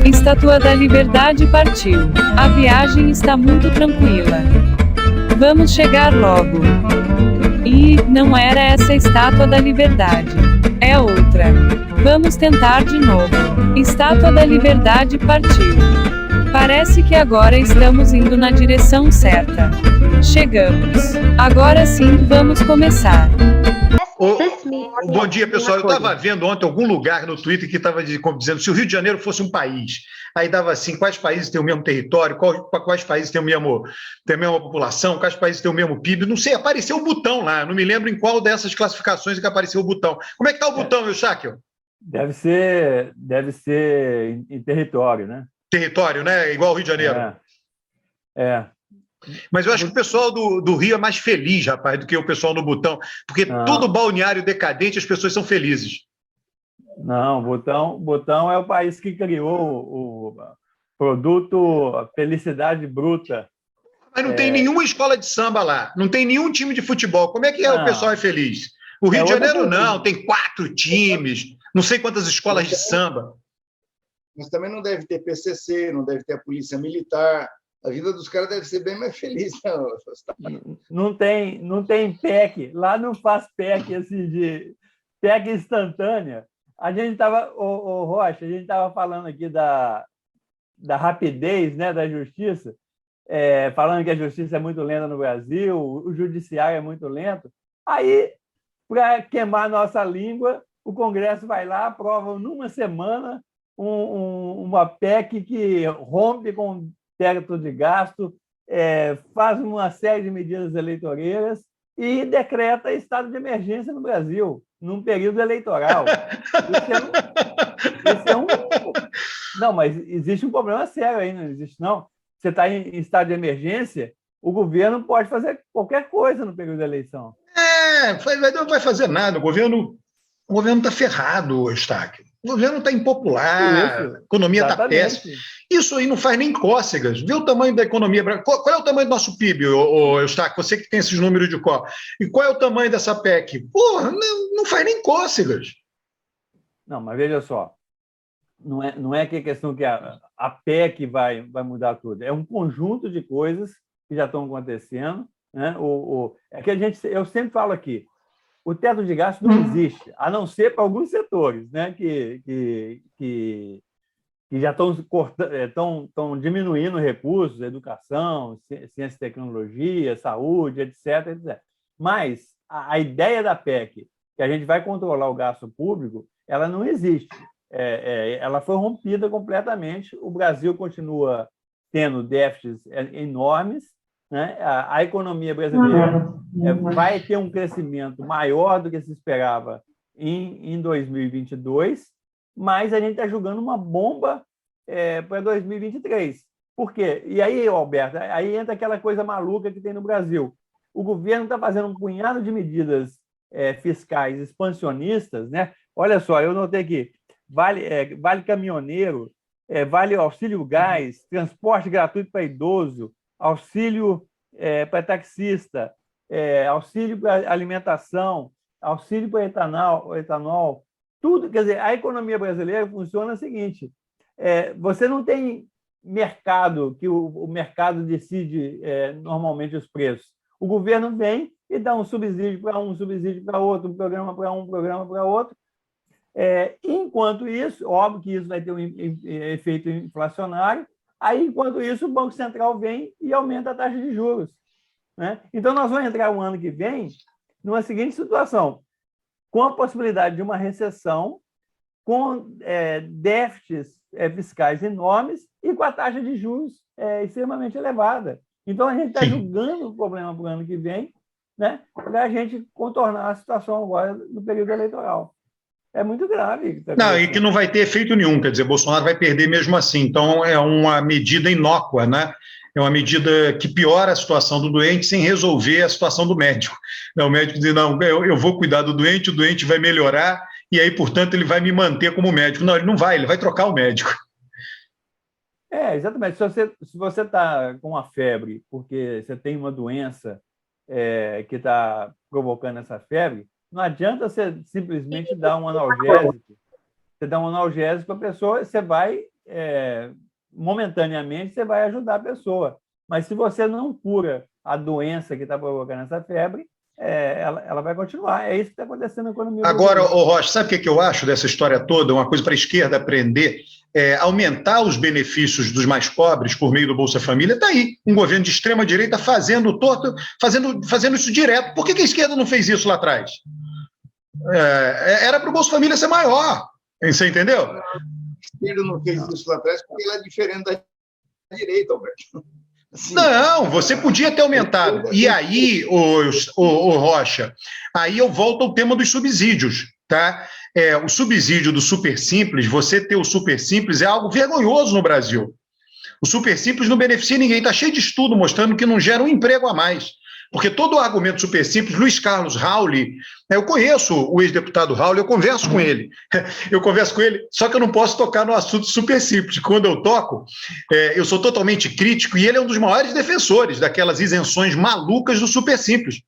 Estátua da Liberdade partiu. A viagem está muito tranquila. Vamos chegar logo. E não era essa a Estátua da Liberdade. É outra. Vamos tentar de novo. Estátua da Liberdade partiu. Parece que agora estamos indo na direção certa. Chegamos. Agora sim, vamos começar. Bom dia, pessoal. Eu estava vendo ontem algum lugar no Twitter que estava dizendo se o Rio de Janeiro fosse um país. Aí dava assim, quais países têm o mesmo território, quais países têm têm a mesma população, quais países têm o mesmo PIB. Não sei, apareceu o Butão lá. Não me lembro em qual dessas classificações que apareceu o Butão. Como é que está o Butão, Eustáquio? Deve ser em território, né? Território, né? Igual o Rio de Janeiro. É. Mas eu acho que o pessoal do Rio é mais feliz, rapaz, do que o pessoal no Butão, porque todo balneário decadente as pessoas são felizes. Não, Butão é o país que criou o produto Felicidade Bruta. Mas não tem nenhuma escola de samba lá, não tem nenhum time de futebol. Como é que o pessoal é feliz? O Rio de Janeiro não, tem 4 times, não sei quantas escolas de samba. Mas também não deve ter PCC, não deve ter a polícia militar. A vida dos caras deve ser bem mais feliz. Não tem PEC. Lá não faz PEC assim, de PEC instantânea. A gente estava, Rocha, a gente estava falando aqui da rapidez, né, da justiça, falando que a justiça é muito lenta no Brasil, o judiciário é muito lento. Aí, para queimar a nossa língua, o Congresso vai lá, aprova numa semana uma PEC que rompe com teto de gasto, faz uma série de medidas eleitoreiras e decreta estado de emergência no Brasil, num período eleitoral. Não, mas existe um problema sério aí, não existe, não. Você está em estado de emergência, o governo pode fazer qualquer coisa no período da eleição. Não vai fazer nada. O governo está ferrado, Eustáquio. O governo está impopular, a economia está péssima. Isso aí não faz nem cócegas. Vê o tamanho da economia. Qual é o tamanho do nosso PIB, Eustáquio? Você que tem esses números de cor. E qual é o tamanho dessa PEC? Porra, não faz nem cócegas. Não, mas veja só. Não é que a questão que a PEC vai mudar tudo. É um conjunto de coisas que já estão acontecendo. Né? É que eu sempre falo aqui, o teto de gasto não existe, a não ser para alguns setores, né, que já estão diminuindo recursos, educação, ciência e tecnologia, saúde, etc, etc. Mas a ideia da PEC, que a gente vai controlar o gasto público, ela não existe. Ela foi rompida completamente. O Brasil continua tendo déficits enormes, né? A economia brasileira vai ter um crescimento maior do que se esperava em 2022, mas a gente está jogando uma bomba para 2023. Por quê? E aí, Alberto, aí entra aquela coisa maluca que tem no Brasil. O governo está fazendo um punhado de medidas fiscais expansionistas, né? Olha só, eu notei aqui, vale caminhoneiro, vale auxílio gás, transporte gratuito para idoso, auxílio para taxista, auxílio para alimentação, auxílio para etanol, tudo. Quer dizer, a economia brasileira funciona o seguinte: você não tem mercado, que o mercado decide normalmente os preços. O governo vem e dá um subsídio para um, subsídio para outro, um programa para um, programa para outro. Enquanto isso, óbvio que isso vai ter um efeito inflacionário. Aí, enquanto isso, o Banco Central vem e aumenta a taxa de juros. Né? Então, nós vamos entrar o ano que vem numa seguinte situação, com a possibilidade de uma recessão, com déficits fiscais enormes e com a taxa de juros extremamente elevada. Então, a gente está julgando o problema para o ano que vem, né, para a gente contornar a situação agora no período eleitoral. É muito grave. Não, e que não vai ter efeito nenhum, quer dizer, Bolsonaro vai perder mesmo assim. Então, é uma medida inócua, né? É uma medida que piora a situação do doente sem resolver a situação do médico. O médico diz, não, eu vou cuidar do doente, o doente vai melhorar, e aí, portanto, ele vai me manter como médico. Não, ele não vai, ele vai trocar o médico. Exatamente. Se você está com uma febre porque você tem uma doença que está provocando essa febre, não adianta você simplesmente dar um analgésico. Você dá um analgésico para a pessoa, você vai momentaneamente você vai ajudar a pessoa. Mas se você não cura a doença que está provocando essa febre, ela vai continuar. É isso que está acontecendo na economia. Agora, Rocha, sabe o que eu acho dessa história toda? Uma coisa para a esquerda aprender, aumentar os benefícios dos mais pobres por meio do Bolsa Família. Está aí, um governo de extrema-direita fazendo isso direto. Por que a esquerda não fez isso lá atrás? Era para o Bolsa Família ser maior. Você entendeu? A esquerda não fez isso lá atrás porque ela é diferente da direita, Alberto. Assim, não, você podia ter aumentado. E aí, o Rocha, aí eu volto ao tema dos subsídios, tá? O subsídio do Super Simples, você ter o Super Simples é algo vergonhoso no Brasil. O Super Simples não beneficia ninguém, está cheio de estudo mostrando que não gera um emprego a mais. Porque todo o argumento Super Simples, Luiz Carlos Rauli, eu conheço o ex-deputado Rauli, eu converso com ele, só que eu não posso tocar no assunto Super Simples. Quando eu toco, eu sou totalmente crítico e ele é um dos maiores defensores daquelas isenções malucas do Super Simples.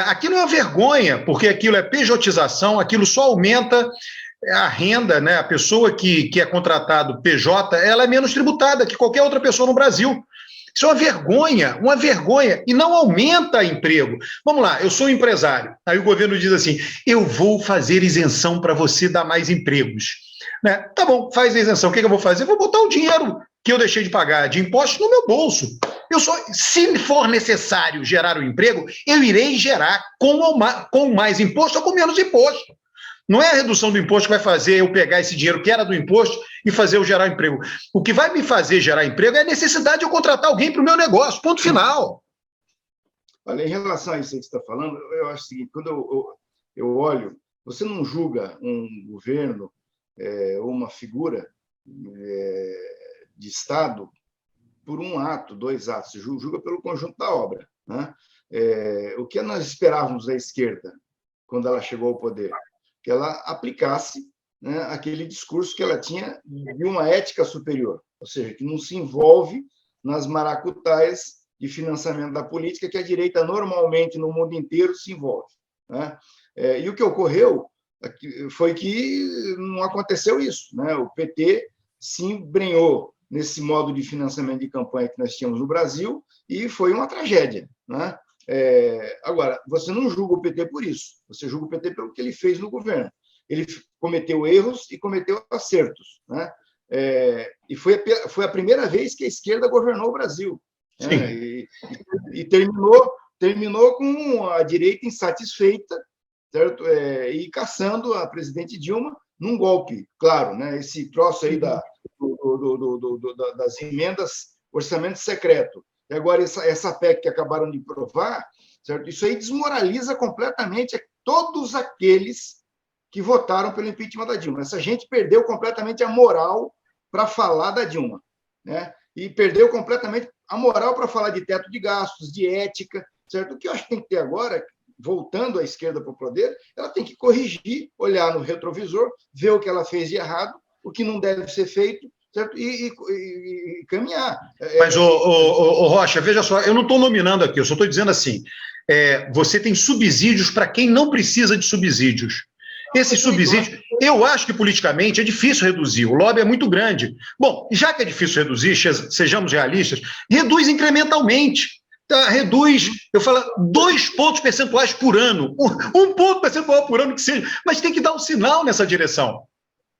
Aquilo é uma vergonha, porque aquilo é pejotização, aquilo só aumenta a renda, né? A pessoa que é contratado PJ, ela é menos tributada que qualquer outra pessoa no Brasil. Isso é uma vergonha, e não aumenta emprego. Vamos lá, eu sou um empresário, aí o governo diz assim, eu vou fazer isenção para você dar mais empregos. Tá bom, faz a isenção, o que eu vou fazer? Eu vou botar o dinheiro que eu deixei de pagar de imposto no meu bolso. Se for necessário gerar o emprego, eu irei gerar com mais imposto ou com menos imposto. Não é a redução do imposto que vai fazer eu pegar esse dinheiro que era do imposto e fazer eu gerar emprego. O que vai me fazer gerar emprego é a necessidade de eu contratar alguém para o meu negócio, ponto final. Olha, em relação a isso que você está falando, eu acho o seguinte, quando eu olho, você não julga um governo ou uma figura de Estado por um ato, 2 atos, você julga pelo conjunto da obra. Né? O que nós esperávamos da esquerda quando ela chegou ao poder? Que ela aplicasse, né, aquele discurso que ela tinha de uma ética superior, ou seja, que não se envolve nas maracutaias de financiamento da política que a direita normalmente no mundo inteiro se envolve. Né? E o que ocorreu foi que não aconteceu isso. Né? O PT se embrenhou nesse modo de financiamento de campanha que nós tínhamos no Brasil e foi uma tragédia. Né? Agora, você não julga o PT por isso, você julga o PT pelo que ele fez no governo. Ele cometeu erros e cometeu acertos. Né? E foi a primeira vez que a esquerda governou o Brasil. Né? E terminou com a direita insatisfeita, certo? E caçando a presidente Dilma num golpe, claro. Né? Esse troço aí das emendas, orçamento secreto. E agora, essa PEC que acabaram de provar, certo? Isso aí desmoraliza completamente todos aqueles que votaram pelo impeachment da Dilma. Essa gente perdeu completamente a moral para falar da Dilma. Né? E perdeu completamente a moral para falar de teto de gastos, de ética. Certo? O que eu acho que tem que ter agora, voltando à esquerda para o poder, ela tem que corrigir, olhar no retrovisor, ver o que ela fez de errado, o que não deve ser feito, certo? E caminhar. Mas, Rocha, veja só, eu não estou nominando aqui, eu só estou dizendo assim, você tem subsídios para quem não precisa de subsídios. Esses subsídios, eu acho que politicamente é difícil reduzir, o lobby é muito grande. Bom, já que é difícil reduzir, sejamos realistas, reduz incrementalmente. Tá, reduz, eu falo, 2 pontos percentuais por ano, 1 ponto percentual por ano que seja, mas tem que dar um sinal nessa direção.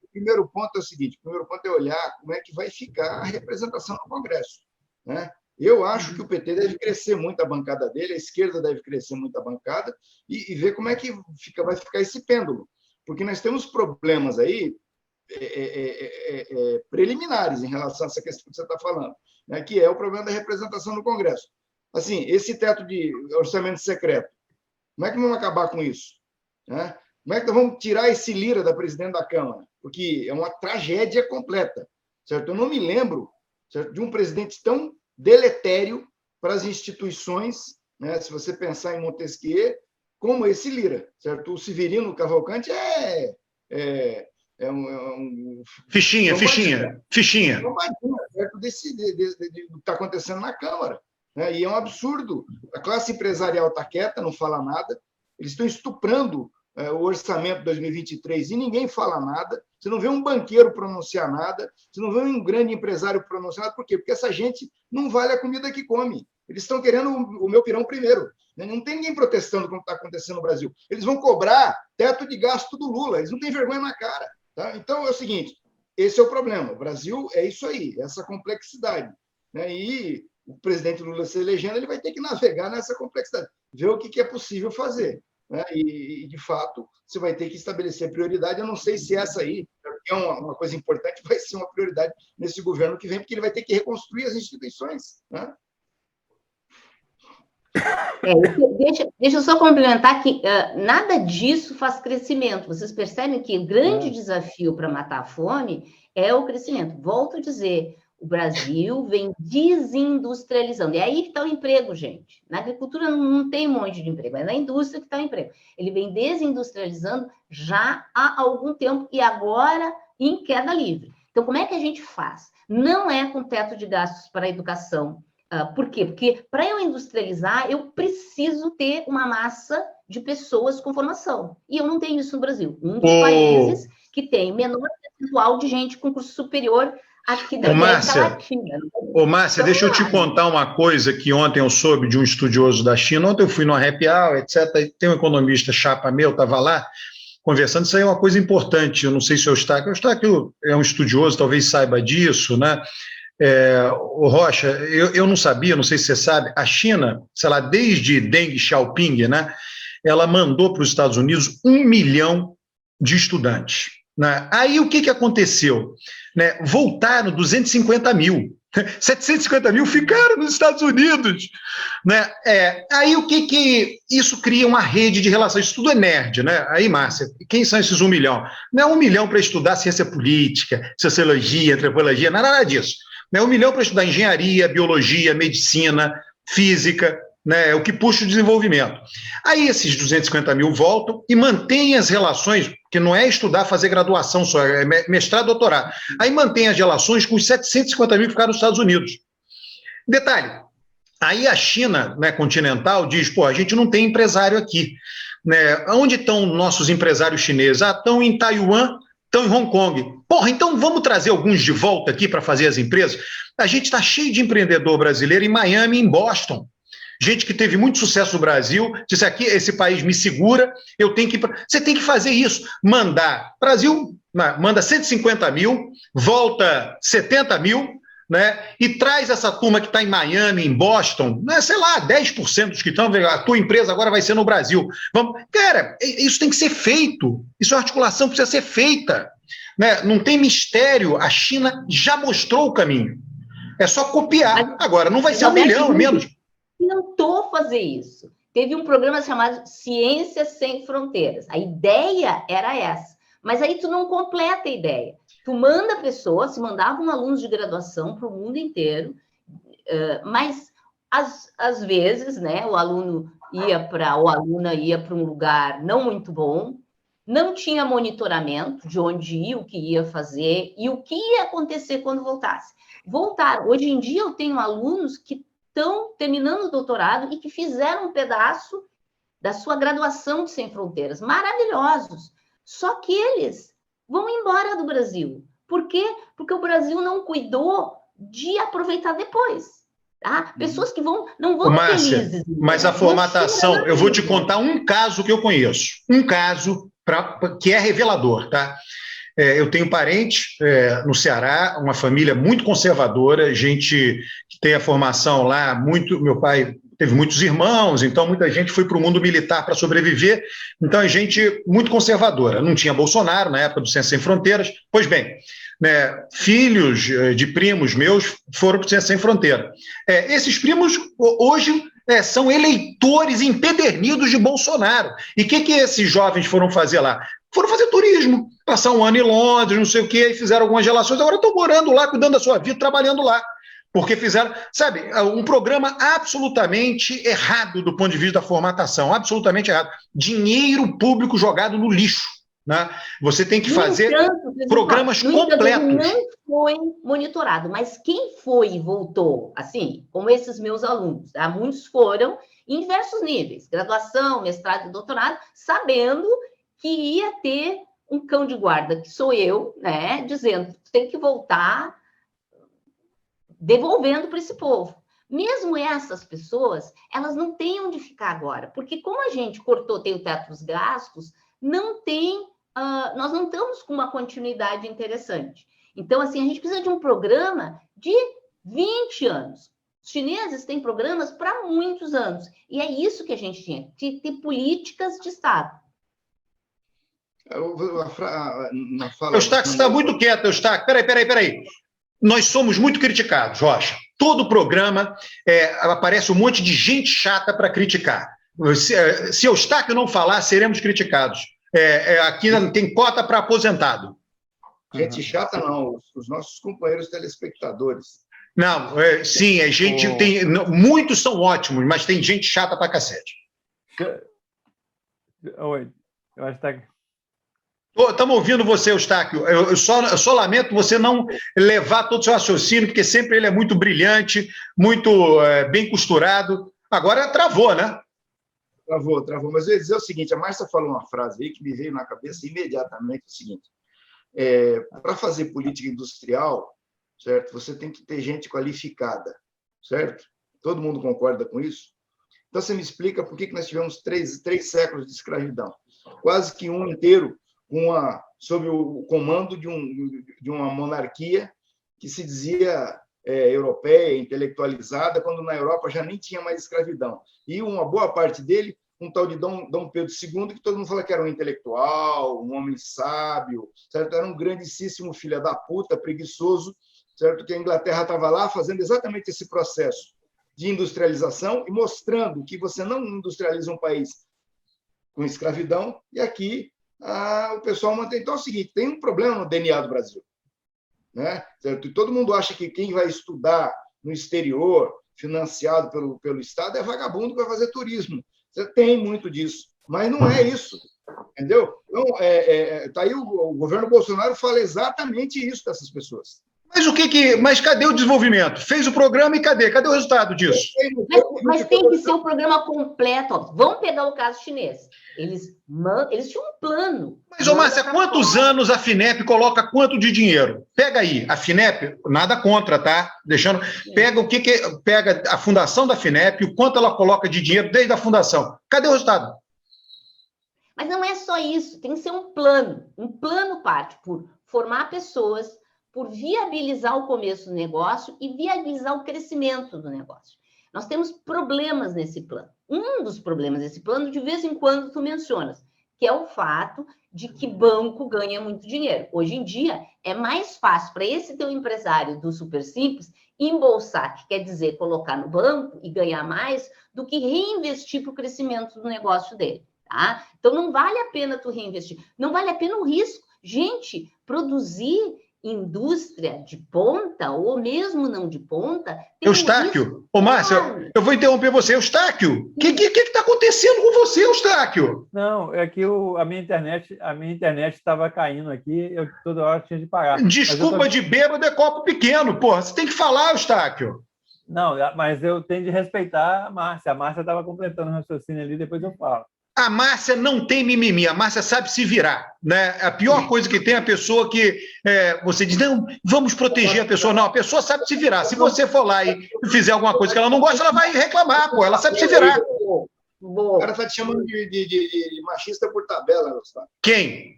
O primeiro ponto é o seguinte, o primeiro ponto é olhar como é que vai ficar a representação no Congresso. Né? Eu acho que o PT deve crescer muito a bancada dele, a esquerda deve crescer muito a bancada e ver como é que vai ficar esse pêndulo. Porque nós temos problemas aí preliminares em relação a essa questão que você está falando, né? Que é o problema da representação no Congresso. Assim, esse teto de orçamento secreto, como é que vamos acabar com isso? Né? Como é que nós vamos tirar esse Lira da presidente da Câmara? Porque é uma tragédia completa. Certo? Eu não me lembro, certo, de um presidente tão deletério para as instituições, né? Se você pensar em Montesquieu, como esse Lira. Certo? O Severino Cavalcante um fichinha. Certo? Do que está acontecendo na Câmara. Né? E é um absurdo. A classe empresarial está quieta, não fala nada. Eles estão estuprando o orçamento de 2023 e ninguém fala nada. Você não vê um banqueiro pronunciar nada, você não vê um grande empresário pronunciar nada. Por quê? Porque essa gente não vale a comida que come. Eles estão querendo o meu pirão primeiro. Não tem ninguém protestando como está acontecendo no Brasil. Eles vão cobrar teto de gasto do Lula. Eles não têm vergonha na cara. Tá? Então, é o seguinte, esse é o problema. O Brasil é isso aí, essa complexidade. Né? E o presidente Lula se elegendo, ele vai ter que navegar nessa complexidade, ver o que é possível fazer. Né? E, de fato, você vai ter que estabelecer prioridade. Eu não sei se essa aí, que é uma coisa importante, vai ser uma prioridade nesse governo que vem, porque ele vai ter que reconstruir as instituições. Né? Deixa eu só complementar que nada disso faz crescimento. Vocês percebem que o grande desafio para matar a fome é o crescimento. Volto a dizer, o Brasil vem desindustrializando. É aí que está o emprego, gente. Na agricultura não tem um monte de emprego, é na indústria que está o emprego. Ele vem desindustrializando já há algum tempo e agora em queda livre. Então, como é que a gente faz? Não é com teto de gastos para a educação. Por quê? Porque para eu industrializar, eu preciso ter uma massa de pessoas com formação. E eu não tenho isso no Brasil. Um dos países que tem menor percentual de gente com curso superior aqui da América Latina. Márcia, deixa eu te contar uma coisa que ontem eu soube de um estudioso da China. Ontem eu fui no Happy Hour, etc. Tem um economista chapa meu, estava lá conversando. Isso aí é uma coisa importante. Eu não sei se o Eustáquio é um estudioso, talvez saiba disso, né? O Rocha, eu não sabia, não sei se você sabe, a China, sei lá, desde Deng Xiaoping, né, ela mandou para os Estados Unidos 1 milhão de estudantes. Né? Aí o que aconteceu? Né? Voltaram 250 mil. 750 mil ficaram nos Estados Unidos. Né? Aí o que isso cria uma rede de relações? Isso tudo é nerd, né? Aí, Márcia, quem são esses 1 milhão? Não é 1 milhão para estudar ciência política, sociologia, antropologia, não é nada disso. Né? 1 milhão para estudar engenharia, biologia, medicina, física, né? É o que puxa o desenvolvimento. Aí esses 250 mil voltam e mantêm as relações, que não é estudar, fazer graduação só, é mestrado, doutorado. Aí mantém as relações com os 750 mil que ficaram nos Estados Unidos. Detalhe, aí a China, né, continental diz, a gente não tem empresário aqui. Né? Onde estão nossos empresários chineses? Estão em Taiwan, estão em Hong Kong. Então vamos trazer alguns de volta aqui para fazer as empresas? A gente está cheio de empreendedor brasileiro em Miami e em Boston. Gente que teve muito sucesso no Brasil, disse aqui, esse país me segura, eu tenho que... Você tem que fazer isso, mandar. Brasil manda 150 mil, volta 70 mil, né? E traz essa turma que está em Miami, em Boston, né? Sei lá, 10% dos que estão, a tua empresa agora vai ser no Brasil. Cara, isso tem que ser feito, isso é uma articulação que precisa ser feita. Né? Não tem mistério, a China já mostrou o caminho. É só copiar. Agora, não vai ser 1 milhão, menos. Tentou fazer isso. Teve um programa chamado Ciência Sem Fronteiras. A ideia era essa. Mas aí tu não completa a ideia. Tu manda pessoas, se mandavam alunos de graduação para o mundo inteiro, mas às vezes, né, o aluno ou a aluna ia para um lugar não muito bom, não tinha monitoramento de onde ia, o que ia fazer e o que ia acontecer quando voltasse. Voltaram. Hoje em dia eu tenho alunos que estão terminando o doutorado e que fizeram um pedaço da sua graduação de Sem Fronteiras. Maravilhosos. Só que eles vão embora do Brasil. Por quê? Porque o Brasil não cuidou de aproveitar depois. Tá? Pessoas que não vão felizes. Mas a formatação, eu vou te contar um caso que eu conheço. Um caso que é revelador, tá? Eu tenho parentes no Ceará, uma família muito conservadora, gente que tem a formação lá, meu pai teve muitos irmãos, então muita gente foi para o mundo militar para sobreviver, então é gente muito conservadora. Não tinha Bolsonaro na época do Ciência Sem Fronteiras. Pois bem, né, filhos de primos meus foram para o Ciência Sem Fronteira. Esses primos hoje são eleitores empedernidos de Bolsonaro. E o que esses jovens foram fazer lá? Foram fazer turismo, passar um ano em Londres, não sei o quê, e fizeram algumas relações, agora estão morando lá, cuidando da sua vida, trabalhando lá. Porque fizeram, sabe, um programa absolutamente errado do ponto de vista da formatação, absolutamente errado. Dinheiro público jogado no lixo. Né? Você tem que fazer programas completos. Não foi monitorado, mas quem foi e voltou, assim, como esses meus alunos, tá? Muitos foram em diversos níveis, graduação, mestrado e doutorado, sabendo que ia ter um cão de guarda, que sou eu, né, dizendo que tem que voltar devolvendo para esse povo. Mesmo essas pessoas, elas não têm onde ficar agora, porque como a gente cortou, tem o teto dos gastos, não tem, nós não estamos com uma continuidade interessante. Então, assim, a gente precisa de um programa de 20 anos. Os chineses têm programas para muitos anos, e é isso que a gente tinha, de ter políticas de Estado. Na fala... Eustáquio, você está muito quieto, Eustáquio. Peraí. Nós somos muito criticados, Rocha. Todo programa aparece um monte de gente chata para criticar. Se Eustáquio não falar, seremos criticados. Aqui tem cota para aposentado. Gente chata não, os nossos companheiros telespectadores. Não, sim, gente tem. Muitos são ótimos, mas tem gente chata para cacete. Oi, eu acho que Estamos ouvindo você, Eustáquio. Eu só lamento você não levar todo o seu raciocínio, porque sempre ele é muito brilhante, muito bem costurado. Agora travou, né? Travou. Mas eu ia dizer o seguinte, a Márcia falou uma frase aí que me veio na cabeça imediatamente, o seguinte, para fazer política industrial, certo? Você tem que ter gente qualificada, certo? Todo mundo concorda com isso? Então, você me explica por que nós tivemos três séculos de escravidão, quase que um inteiro sob o comando de uma monarquia que se dizia europeia, intelectualizada, quando na Europa já nem tinha mais escravidão. E uma boa parte dele, um tal de Dom Pedro II, que todo mundo fala que era um intelectual, um homem sábio, certo? Era um grandíssimo filho da puta, preguiçoso, certo? Que a Inglaterra estava lá fazendo exatamente esse processo de industrialização e mostrando que você não industrializa um país com escravidão, e aqui o pessoal mantém. Então é o seguinte, tem um problema no DNA do Brasil, né? Certo? E todo mundo acha que quem vai estudar no exterior, financiado pelo Estado, é vagabundo que vai fazer turismo. Você tem muito disso, mas não é isso, entendeu? Então, tá aí o governo Bolsonaro fala exatamente isso dessas pessoas. Mas cadê o desenvolvimento? Fez o programa e cadê? Cadê o resultado disso? Mas tem que ser um programa completo. Ó. Vamos pegar o caso chinês. Eles tinham um plano. Mas, Márcia, quantos anos a FINEP coloca quanto de dinheiro? Pega aí, a FINEP, nada contra, tá? Pega pega a fundação da FINEP, o quanto ela coloca de dinheiro desde a fundação. Cadê o resultado? Mas não é só isso, tem que ser um plano. Um plano parte por formar pessoas, por viabilizar o começo do negócio e viabilizar o crescimento do negócio. Nós temos problemas nesse plano. Um dos problemas desse plano, de vez em quando, tu mencionas, que é o fato de que banco ganha muito dinheiro. Hoje em dia, é mais fácil para esse teu empresário do Super Simples embolsar, que quer dizer colocar no banco e ganhar mais, do que reinvestir para o crescimento do negócio dele. Tá? Então, não vale a pena tu reinvestir. Não vale a pena o risco. Gente, produzir indústria de ponta, ou mesmo não de ponta... Eustáquio, Márcia, eu vou interromper você. Eustáquio, o que está acontecendo com você, Eustáquio? Não, é que a minha internet estava caindo aqui, eu toda hora tinha de parar. Desculpa de bêbado é copo pequeno, porra. Você tem que falar, Eustáquio. Não, mas eu tenho de respeitar a Márcia. A Márcia estava completando o raciocínio ali, depois eu falo. A Márcia não tem mimimi, a Márcia sabe se virar, né? A pior coisa que tem é a pessoa que você diz, não, vamos proteger a pessoa. Não, a pessoa sabe se virar. Se você for lá e fizer alguma coisa que ela não gosta, ela vai reclamar, pô. Ela sabe se virar. O cara está te chamando de machista por tabela, Gustavo. Quem?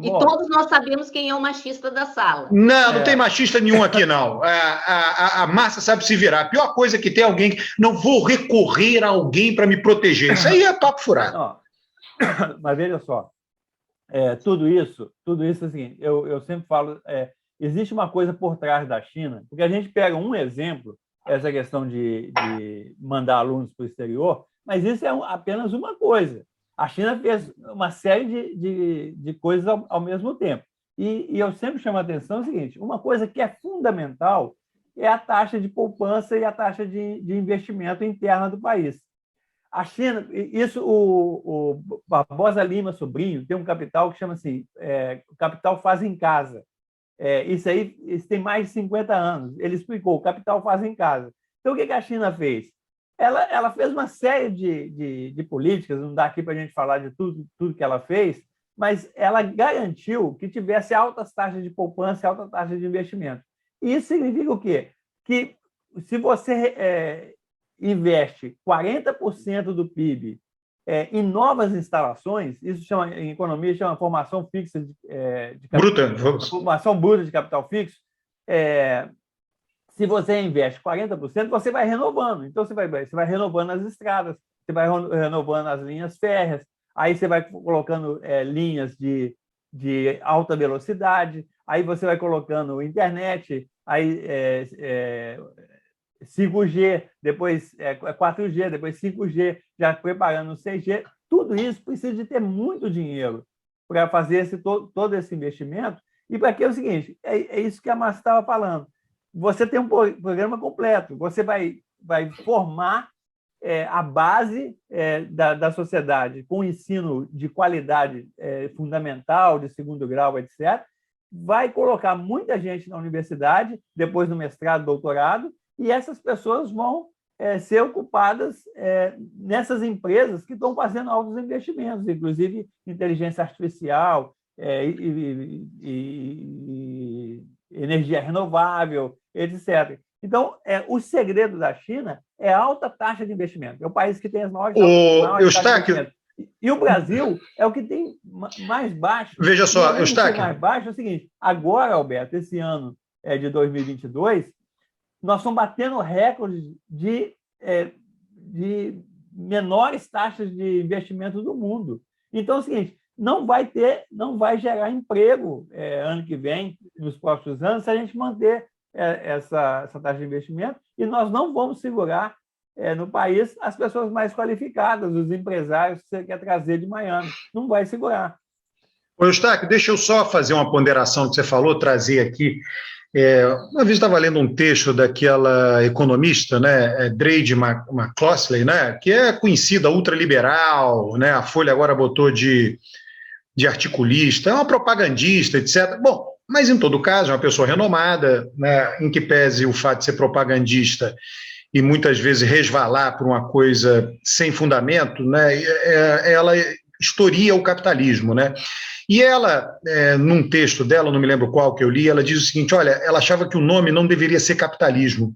E todos nós sabemos quem é o machista da sala. Não tem machista nenhum aqui, não. A Márcia sabe se virar. A pior coisa é que tem alguém que não vou recorrer a alguém para me proteger. Isso aí é papo furado. Não. Mas veja só, tudo isso assim, eu sempre falo, existe uma coisa por trás da China, porque a gente pega um exemplo, essa questão de mandar alunos para o exterior, mas isso é apenas uma coisa. A China fez uma série de coisas ao mesmo tempo. E eu sempre chamo a atenção o seguinte, uma coisa que é fundamental é a taxa de poupança e a taxa de investimento interna do país. A China, isso o Barbosa Lima Sobrinho tem um capital que chama assim, o capital faz em casa. Isso tem mais de 50 anos. Ele explicou, o capital faz em casa. Então, o que a China fez? ela fez uma série de políticas, não dá aqui para a gente falar de tudo que ela fez, mas ela garantiu que tivesse altas taxas de poupança e altas taxas de investimento. E isso significa o quê? Que se você investe 40% do PIB em novas instalações, isso chama, em economia chama formação fixa de capital, formação bruta de capital fixo, se você investe 40%, você vai renovando. Então, você vai renovando as estradas, você vai renovando as linhas férreas, aí você vai colocando linhas de alta velocidade, aí você vai colocando internet, aí 5G, depois 4G, depois 5G, já preparando o 6G. Tudo isso precisa de ter muito dinheiro para fazer todo esse investimento. E para que é o seguinte, é isso que a Márcia estava falando. Você tem um programa completo, você vai formar a base da sociedade com ensino de qualidade fundamental, de segundo grau, etc. Vai colocar muita gente na universidade, depois no mestrado, doutorado, e essas pessoas vão ser ocupadas nessas empresas que estão fazendo altos investimentos, inclusive inteligência artificial, e energia renovável, etc. Então, o segredo da China é a alta taxa de investimento. É o país que tem as maiores taxas de investimento. E o Brasil é o que tem mais baixo. Veja só, Eustáquio. Mais baixo é o seguinte, agora, Alberto, esse ano de 2022, nós estamos batendo recordes de menores taxas de investimento do mundo. Então, é o seguinte, não vai gerar emprego ano que vem, nos próximos anos, se a gente manter essa taxa de investimento, e nós não vamos segurar no país as pessoas mais qualificadas, os empresários que você quer trazer de Miami. Não vai segurar. Ô, Eustáquio, deixa eu só fazer uma ponderação que você falou, trazer aqui. Uma vez estava lendo um texto daquela economista, né, Dreid McCloskey, né, que é conhecida, ultraliberal, né, a Folha agora botou de articulista, é uma propagandista, etc. Bom, mas em todo caso, é uma pessoa renomada, né, em que pese o fato de ser propagandista e muitas vezes resvalar por uma coisa sem fundamento, né, ela historia o capitalismo, né? E ela, num texto dela, não me lembro qual que eu li, ela diz o seguinte, olha, ela achava que o nome não deveria ser capitalismo,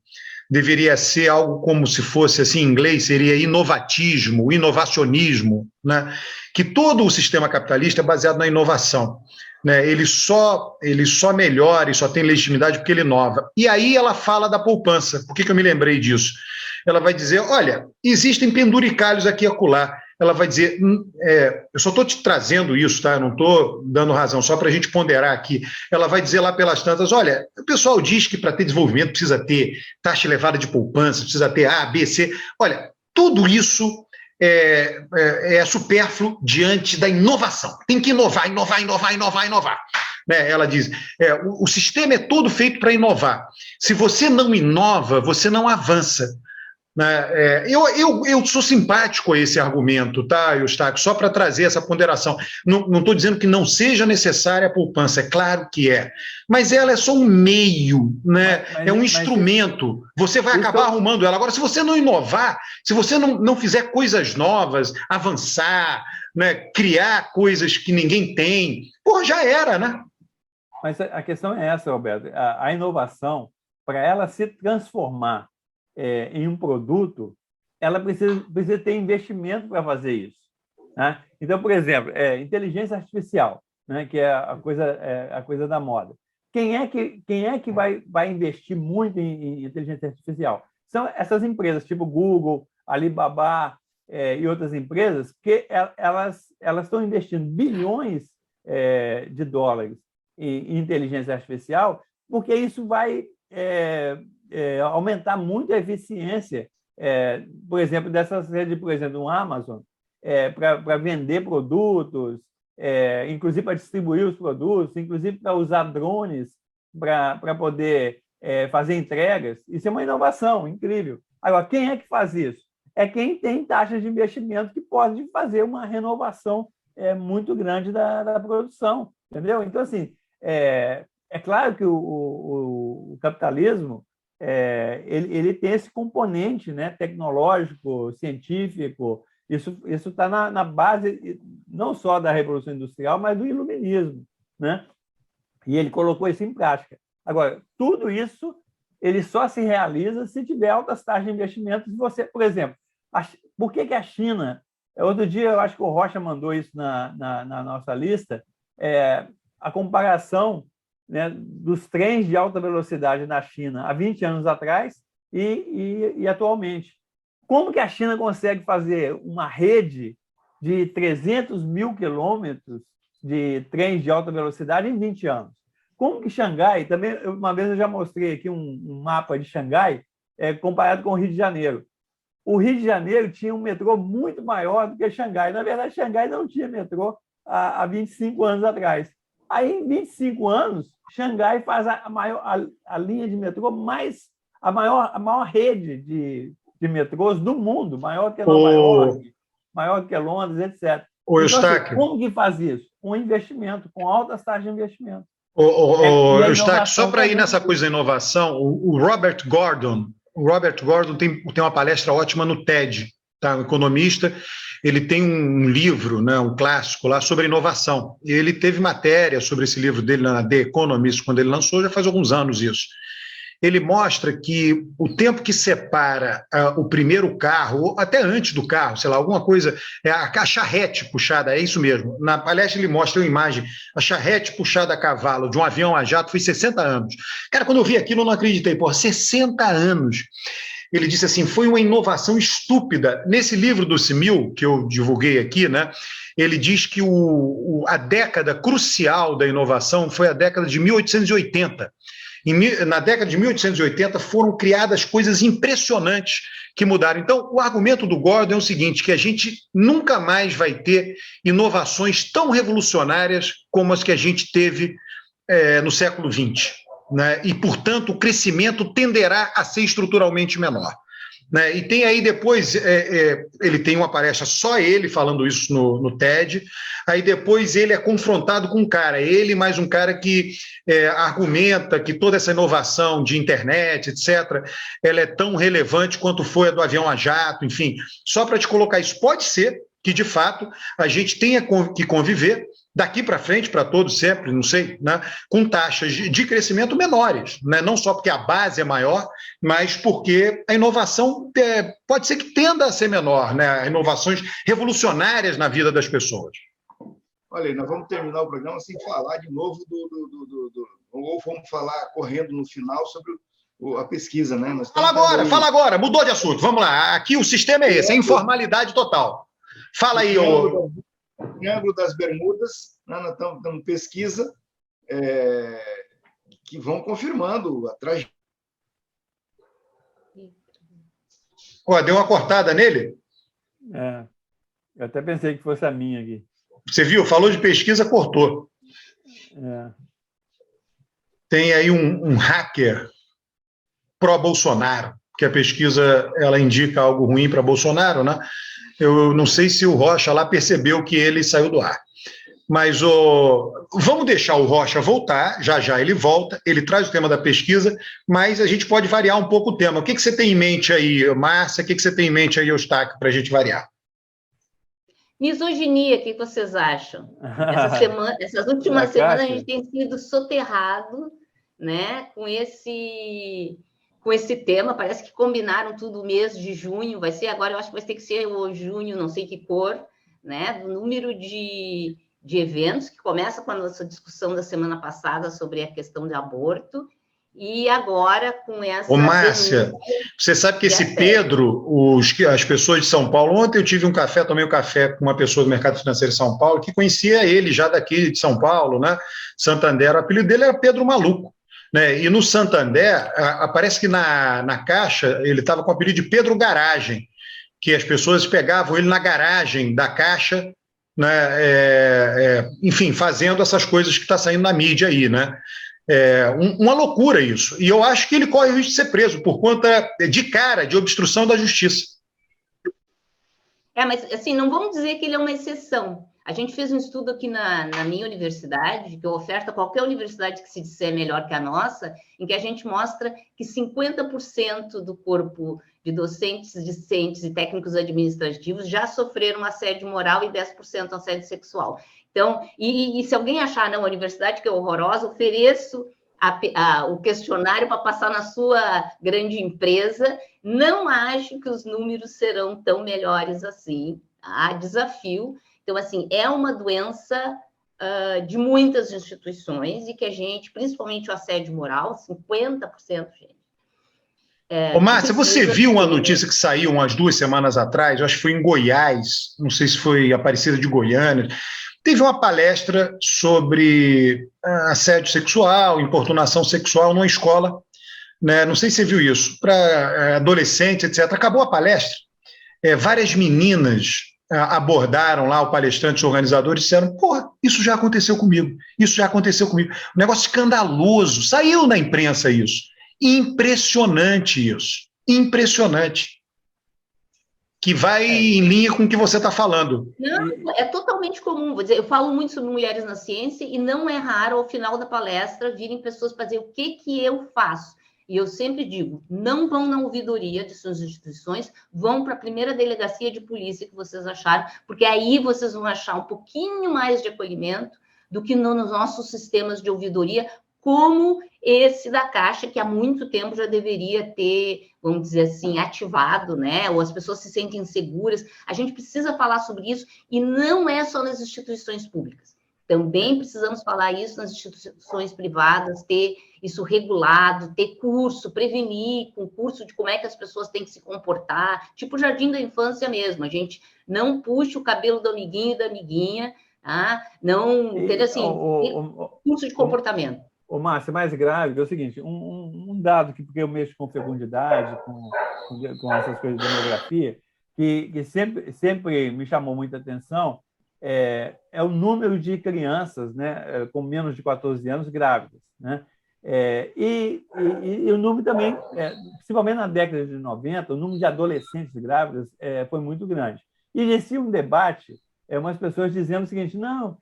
deveria ser algo como se fosse, assim, em inglês, seria inovatismo, inovacionismo, né? Que todo o sistema capitalista é baseado na inovação, né? Ele só melhora e só tem legitimidade porque ele inova. E aí ela fala da poupança. Por que eu me lembrei disso? Ela vai dizer, olha, existem penduricalhos aqui e acolá. Ela vai dizer, eu só estou te trazendo isso, tá? Eu não estou dando razão, só para a gente ponderar aqui. Ela vai dizer lá pelas tantas, olha, o pessoal diz que para ter desenvolvimento precisa ter taxa elevada de poupança, precisa ter A, B, C. Olha, tudo isso é supérfluo diante da inovação. Tem que inovar. Né? Ela diz, o sistema é todo feito para inovar. Se você não inova, você não avança. Eu sou simpático a esse argumento, tá, Eustáquio? Só para trazer essa ponderação. Não estou dizendo que não seja necessária a poupança, é claro que é. Mas ela é só um meio, né? É um instrumento. Você vai acabar arrumando ela. Agora, se você não inovar, se você não fizer coisas novas, avançar, né, criar coisas que ninguém tem, já era, né? Mas a questão é essa, Roberto. A inovação, para ela se transformar em um produto, ela precisa ter investimento para fazer isso, né? Então, por exemplo, inteligência artificial, né, que é a coisa da moda. Quem é que vai investir muito em inteligência artificial? São essas empresas, tipo Google, Alibaba e outras empresas, que elas estão investindo bilhões de dólares em inteligência artificial, porque isso vai aumentar muito a eficiência, por exemplo, dessas redes, por exemplo, do Amazon, para vender produtos, inclusive para distribuir os produtos, inclusive para usar drones para poder fazer entregas. Isso é uma inovação incrível. Agora, quem é que faz isso? É quem tem taxas de investimento que pode fazer uma renovação muito grande da produção, entendeu? Então, assim, é claro que o capitalismo ele tem esse componente, né, tecnológico, científico. Isso está na base não só da Revolução Industrial, mas do Iluminismo, né? E ele colocou isso em prática. Agora, tudo isso ele só se realiza se tiver altas taxas de investimento. Você, por exemplo, por que a China... Outro dia, eu acho que o Rocha mandou isso na nossa lista, a comparação, né, dos trens de alta velocidade na China há 20 anos atrás e atualmente. Como que a China consegue fazer uma rede de 300 mil quilômetros de trens de alta velocidade em 20 anos? Como que Xangai, também, uma vez eu já mostrei aqui um mapa de Xangai, comparado com o Rio de Janeiro. O Rio de Janeiro tinha um metrô muito maior do que Xangai. Na verdade, Xangai não tinha metrô há 25 anos atrás. Aí, em 25 anos, Xangai faz a linha de metrô a maior rede de metrôs do mundo, maior que Nova York, maior que Londres, etc. Então, assim, como que faz isso? Com investimento, com altas taxas de investimento. Eustáquio, só para ir nessa coisa da inovação, o Robert Gordon tem uma palestra ótima no TED, tá? Um economista. Ele tem um livro, né, um clássico lá sobre inovação. E ele teve matéria sobre esse livro dele na The Economist, quando ele lançou, já faz alguns anos isso. Ele mostra que o tempo que separa o primeiro carro, ou até antes do carro, sei lá, alguma coisa, a charrete puxada, é isso mesmo. Na palestra ele mostra uma imagem, a charrete puxada a cavalo de um avião a jato foi 60 anos. Cara, quando eu vi aquilo eu não acreditei, 60 anos. Ele disse assim, foi uma inovação estúpida. Nesse livro do Simil, que eu divulguei aqui, né, ele diz que a década crucial da inovação foi a década de 1880. Na década de 1880 foram criadas coisas impressionantes que mudaram. Então, o argumento do Gordon é o seguinte, que a gente nunca mais vai ter inovações tão revolucionárias como as que a gente teve no século XX. Né? E, portanto, o crescimento tenderá a ser estruturalmente menor. Né? E tem aí depois, ele tem uma palestra, só ele falando isso no TED, aí depois ele é confrontado com um cara, ele mais um cara que argumenta que toda essa inovação de internet, etc., ela é tão relevante quanto foi a do avião a jato, enfim, só para te colocar isso, pode ser que, de fato, a gente tenha que conviver daqui para frente, para todos sempre, não sei, né, com taxas de crescimento menores, né, não só porque a base é maior, mas porque a inovação pode ser que tenda a ser menor, né, inovações revolucionárias na vida das pessoas. Olha, nós vamos terminar o programa sem falar de novo ou vamos falar correndo no final sobre a pesquisa, né? Fala agora, mudou de assunto, vamos lá, aqui o sistema é esse, é informalidade total. Fala aí, ô... Triângulo das Bermudas, né, nós estamos dando pesquisa que vão confirmando a tragédia. Deu uma cortada nele? Eu até pensei que fosse a minha aqui. Você viu? Falou de pesquisa, cortou. Tem aí um hacker pró-Bolsonaro, que a pesquisa ela indica algo ruim para Bolsonaro, né? Eu não sei se o Rocha lá percebeu que ele saiu do ar. Mas vamos deixar o Rocha voltar, já ele volta, ele traz o tema da pesquisa, mas a gente pode variar um pouco o tema. O que você tem em mente aí, Márcia? O que você tem em mente aí, Eustáquio, para a gente variar? Misoginia, o que vocês acham? Essas últimas semanas a gente tem sido soterrado, né, com esse tema, parece que combinaram tudo o mês de junho, vai ser agora, eu acho que vai ter que ser o junho, não sei que cor, né, do número de eventos, que começa com a nossa discussão da semana passada sobre a questão de aborto, e agora com essa... Ô, Márcia, você sabe que esse Pedro, as pessoas de São Paulo, ontem eu tive tomei um café com uma pessoa do mercado financeiro de São Paulo, que conhecia ele já daqui de São Paulo, né, Santander, o apelido dele era Pedro Maluco. Né? E no Santander, parece que na Caixa, ele estava com o apelido de Pedro Garagem, que as pessoas pegavam ele na garagem da Caixa, né? Enfim, fazendo essas coisas que está saindo na mídia aí, né? Uma loucura isso. E eu acho que ele corre o risco de ser preso por conta de obstrução da justiça. Mas assim, não vamos dizer que ele é uma exceção. A gente fez um estudo aqui na minha universidade, que eu oferto a qualquer universidade que se disser melhor que a nossa, em que a gente mostra que 50% do corpo de docentes, discentes e técnicos administrativos já sofreram assédio moral e 10% assédio sexual. Então, e se alguém achar, não, a universidade que é horrorosa, ofereço o questionário para passar na sua grande empresa. Não acho que os números serão tão melhores assim. Há desafio. Então, assim, é uma doença de muitas instituições e que a gente, principalmente o assédio moral, 50%, gente. Ô, Márcia, você viu uma notícia que saiu umas 2 semanas atrás, eu acho que foi em Goiás, não sei se foi Aparecida de Goiânia, teve uma palestra sobre assédio sexual, importunação sexual numa escola, né? Não sei se você viu isso, para adolescentes, etc. Acabou a palestra, várias meninas abordaram lá o palestrante, os organizadores, disseram, porra, isso já aconteceu comigo, isso já aconteceu comigo. Um negócio escandaloso, saiu na imprensa isso. Impressionante isso, impressionante. Que vai em linha com o que você está falando. Não, é totalmente comum. Vou dizer, eu falo muito sobre mulheres na ciência e não é raro, ao final da palestra, virem pessoas para dizer o que eu faço. E eu sempre digo, não vão na ouvidoria de suas instituições, vão para a primeira delegacia de polícia que vocês acharam, porque aí vocês vão achar um pouquinho mais de acolhimento do que nos nossos sistemas de ouvidoria, como esse da Caixa, que há muito tempo já deveria ter, vamos dizer assim, ativado, né? Ou as pessoas se sentem seguras. A gente precisa falar sobre isso, e não é só nas instituições públicas. Também precisamos falar isso nas instituições privadas, ter isso regulado, ter curso, prevenir com curso de como é que as pessoas têm que se comportar, tipo o jardim da infância mesmo. A gente não puxa o cabelo do amiguinho e da amiguinha, tá? Não ter, assim, curso de comportamento. O Márcio, mais grave é o seguinte, um dado que, porque eu mexo com fecundidade, com essas coisas de demografia, que sempre me chamou muita atenção, é o número de crianças, né, com menos de 14 anos grávidas, né? E o número também, principalmente na década de 90, o número de adolescentes grávidas foi muito grande. E inicia um debate, umas pessoas dizendo o seguinte, não,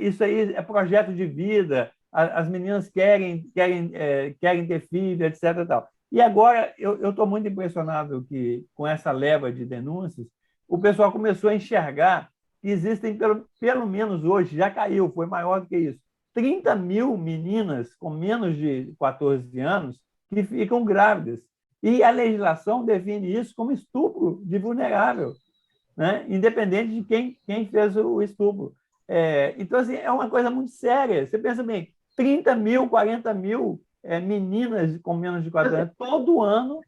isso aí é projeto de vida, as meninas querem ter filho, etc. Tal. E agora eu estou muito impressionado que, com essa leva de denúncias, o pessoal começou a enxergar que existem, pelo menos hoje, já caiu, foi maior do que isso, 30 mil meninas com menos de 14 anos que ficam grávidas. E a legislação define isso como estupro de vulnerável, né? Independente de quem fez o estupro. Então, assim, é uma coisa muito séria. Você pensa bem, 30 mil, 40 mil meninas com menos de 14 anos, todo ano,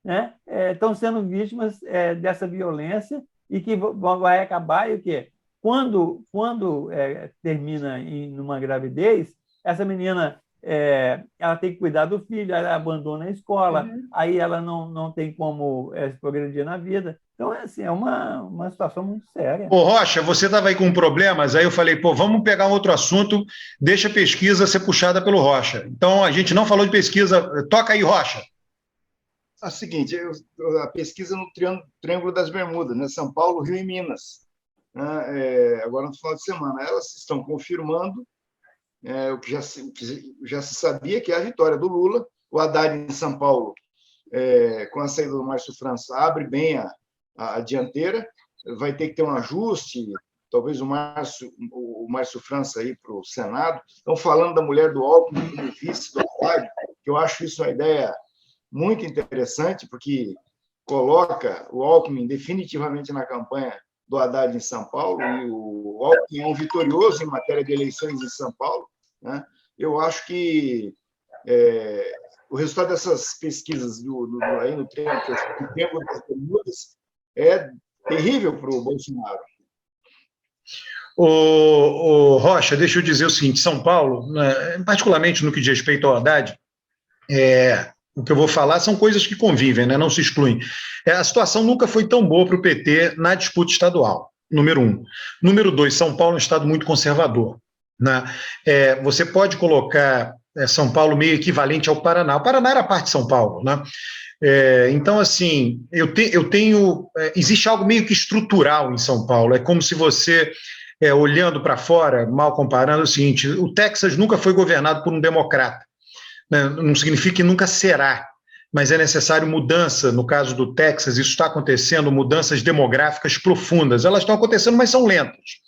né, estão sendo vítimas dessa violência e que vai acabar, e o quê? Quando termina numa gravidez, essa menina ela tem que cuidar do filho, ela abandona a escola, aí ela não tem como se progredir na vida. Então, assim, é uma situação muito séria. Ô, Rocha, você estava aí com problemas, aí eu falei, vamos pegar um outro assunto, deixa a pesquisa ser puxada pelo Rocha. Então, a gente não falou de pesquisa, toca aí, Rocha. É o seguinte, a pesquisa no Triângulo das Bermudas, né? São Paulo, Rio e Minas, né? Agora no final de semana, elas estão confirmando o que já se sabia, que é a vitória do Lula. O Haddad em São Paulo, com a saída do Márcio França, abre bem a dianteira, vai ter que ter um ajuste, talvez o Márcio França ir para o Senado. Estão falando da mulher do Alckmin como vice do Haddad, que eu acho isso uma ideia muito interessante, porque coloca o Alckmin definitivamente na campanha do Haddad em São Paulo, e o Alckmin é um vitorioso em matéria de eleições em São Paulo, né? Eu acho que o resultado dessas pesquisas aí no Triângulo das Bermudas é terrível para o Bolsonaro. O Rocha, deixa eu dizer o seguinte, São Paulo, né, particularmente no que diz respeito ao Haddad, o que eu vou falar são coisas que convivem, né, não se excluem. A situação nunca foi tão boa para o PT na disputa estadual, número 1. Número 2, São Paulo é um estado muito conservador, né? Você pode colocar São Paulo meio equivalente ao Paraná. O Paraná era parte de São Paulo, né? Então, assim, eu tenho... existe algo meio que estrutural em São Paulo. É como se você olhando para fora, mal comparando, é o seguinte: o Texas nunca foi governado por um democrata, né? Não significa que nunca será, mas é necessário mudança. No caso do Texas, isso está acontecendo, mudanças demográficas profundas. Elas estão acontecendo, mas são lentas.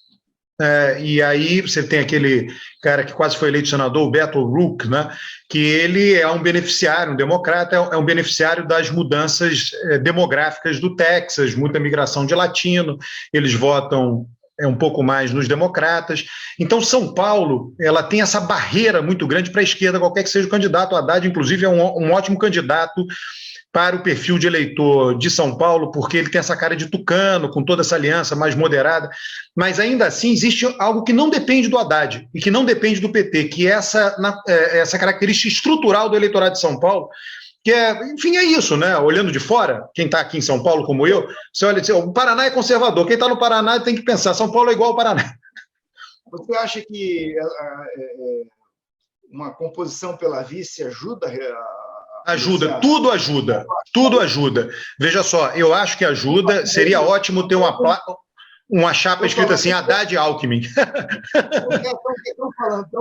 E aí você tem aquele cara que quase foi eleito senador, o Beto O'Rourke, né, que ele é um beneficiário, um democrata, é um beneficiário das mudanças demográficas do Texas, muita migração de latino, eles votam um pouco mais nos democratas. Então, São Paulo, ela tem essa barreira muito grande para a esquerda, qualquer que seja o candidato. O Haddad, inclusive, é um ótimo candidato para o perfil de eleitor de São Paulo, porque ele tem essa cara de tucano, com toda essa aliança mais moderada, mas ainda assim existe algo que não depende do Haddad e que não depende do PT, que é essa característica estrutural do eleitorado de São Paulo, que enfim, é isso, né? Olhando de fora, quem está aqui em São Paulo, como eu, você olha e diz: o Paraná é conservador, quem está no Paraná tem que pensar, São Paulo é igual ao Paraná. Você acha que uma composição pela vice ajuda Ajuda, tudo ajuda, tudo ajuda. Veja só, eu acho que ajuda, seria ótimo ter uma chapa escrita assim, Haddad e Alckmin. Estão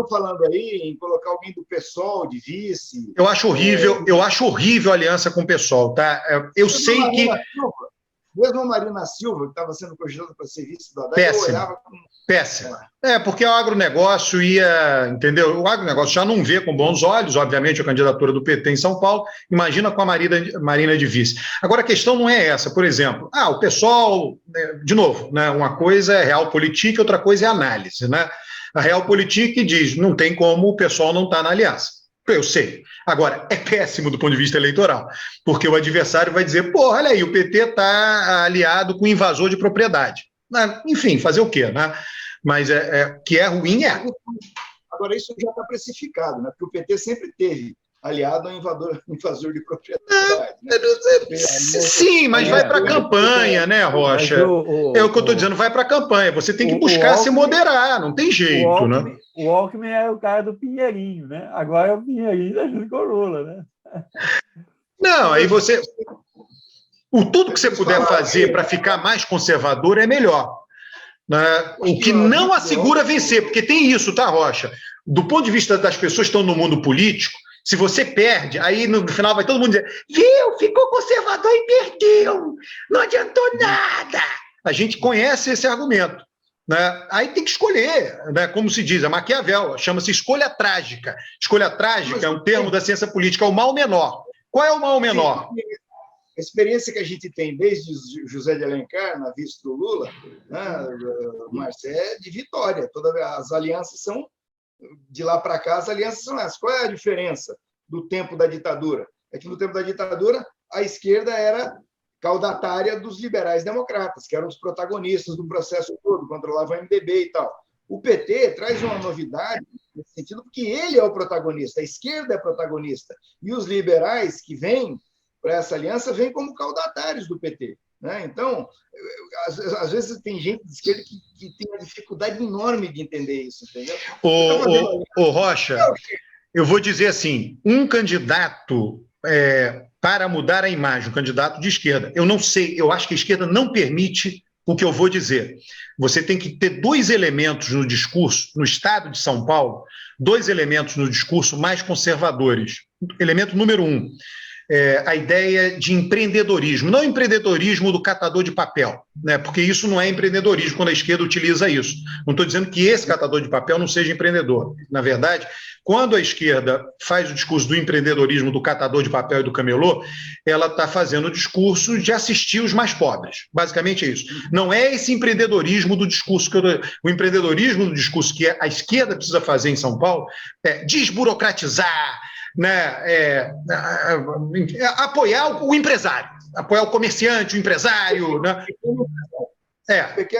falando aí em colocar alguém do PSOL de vice. Eu acho horrível a aliança com o PSOL, tá? Eu sei que... Mesmo a Marina Silva, que estava sendo cogitada para ser vice do Haddad, péssimo. Porque o agronegócio entendeu? O agronegócio já não vê com bons olhos, obviamente, a candidatura do PT em São Paulo, imagina com a Marina de vice. Agora, a questão não é essa, por exemplo, o pessoal, de novo, né, uma coisa é realpolitik, outra coisa é análise, né? A realpolitik diz, não tem como o pessoal não estar na aliança. Eu sei. Agora, é péssimo do ponto de vista eleitoral, porque o adversário vai dizer: olha aí, o PT está aliado com o invasor de propriedade. Enfim, fazer o quê, né? Mas que é ruim, é. Agora, isso já está precificado, né? Porque o PT sempre teve aliado ao invasor de propriedade. Né? Sim, mas vai para a campanha, né, Rocha? É o que eu estou dizendo, vai para a campanha. Você tem que buscar se moderar, não tem jeito, né? O Alckmin é o cara do Pinheirinho, né? Agora é o Pinheirinho da junto com o Lula, né? Não, aí você... Tudo que você puder fazer para ficar mais conservador é melhor. Né? O que não assegura vencer, porque tem isso, tá, Rocha? Do ponto de vista das pessoas que estão no mundo político, se você perde, aí no final vai todo mundo dizer: viu, ficou conservador e perdeu, não adiantou nada. A gente conhece esse argumento. Né? Aí tem que escolher, né? Como se diz, a Maquiavel, chama-se escolha trágica. Escolha trágica é um termo da ciência política, é o mal menor. Qual é o mal menor? A experiência que a gente tem desde José de Alencar, na vice do Lula, né, Márcia, é de vitória. Todas as alianças são, de lá para cá, as alianças são essas. Qual é a diferença do tempo da ditadura? É que no tempo da ditadura, a esquerda era caudatária dos liberais democratas, que eram os protagonistas do processo todo, controlavam o MDB e tal. O PT traz uma novidade nesse sentido, porque ele é o protagonista, a esquerda é protagonista, e os liberais que vêm para essa aliança vêm como caudatários do PT. Né? Então, às vezes tem gente de esquerda que tem uma dificuldade enorme de entender isso, entendeu? Rocha, eu vou dizer assim, um candidato para mudar a imagem, um candidato de esquerda, eu não sei, eu acho que a esquerda não permite o que eu vou dizer. Você tem que ter dois elementos no discurso, no estado de São Paulo, dois elementos no discurso mais conservadores. Elemento número 1, a ideia de empreendedorismo, não empreendedorismo do catador de papel, né? Porque isso não é empreendedorismo quando a esquerda utiliza isso. Não estou dizendo que esse catador de papel não seja empreendedor. Na verdade, quando a esquerda faz o discurso do empreendedorismo do catador de papel e do camelô, ela está fazendo o discurso de assistir os mais pobres. Basicamente é isso. Não é esse empreendedorismo do discurso o empreendedorismo do discurso que a esquerda precisa fazer em São Paulo é desburocratizar, né, apoiar o empresário, apoiar o comerciante, o empresário. Né?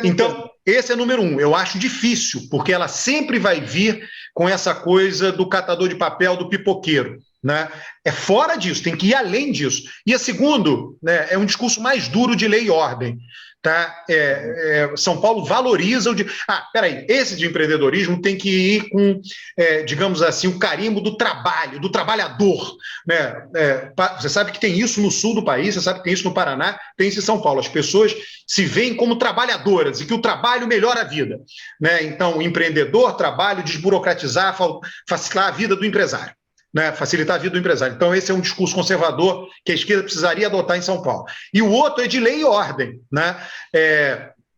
Então, esse é número 1. Eu acho difícil, porque ela sempre vai vir com essa coisa do catador de papel, do pipoqueiro. Né? É fora disso, tem que ir além disso. E a segundo, né, é um discurso mais duro de lei e ordem. Tá? São Paulo valoriza o de... peraí, esse de empreendedorismo tem que ir com, digamos assim, o carimbo do trabalho, do trabalhador. Né? Você sabe que tem isso no sul do país, você sabe que tem isso no Paraná, tem isso em São Paulo. As pessoas se veem como trabalhadoras e que o trabalho melhora a vida. Né? Então, o empreendedor, trabalho, desburocratizar, facilitar a vida do empresário. Né, facilitar a vida do empresário. Então, esse é um discurso conservador que a esquerda precisaria adotar em São Paulo. E o outro é de lei e ordem. Né?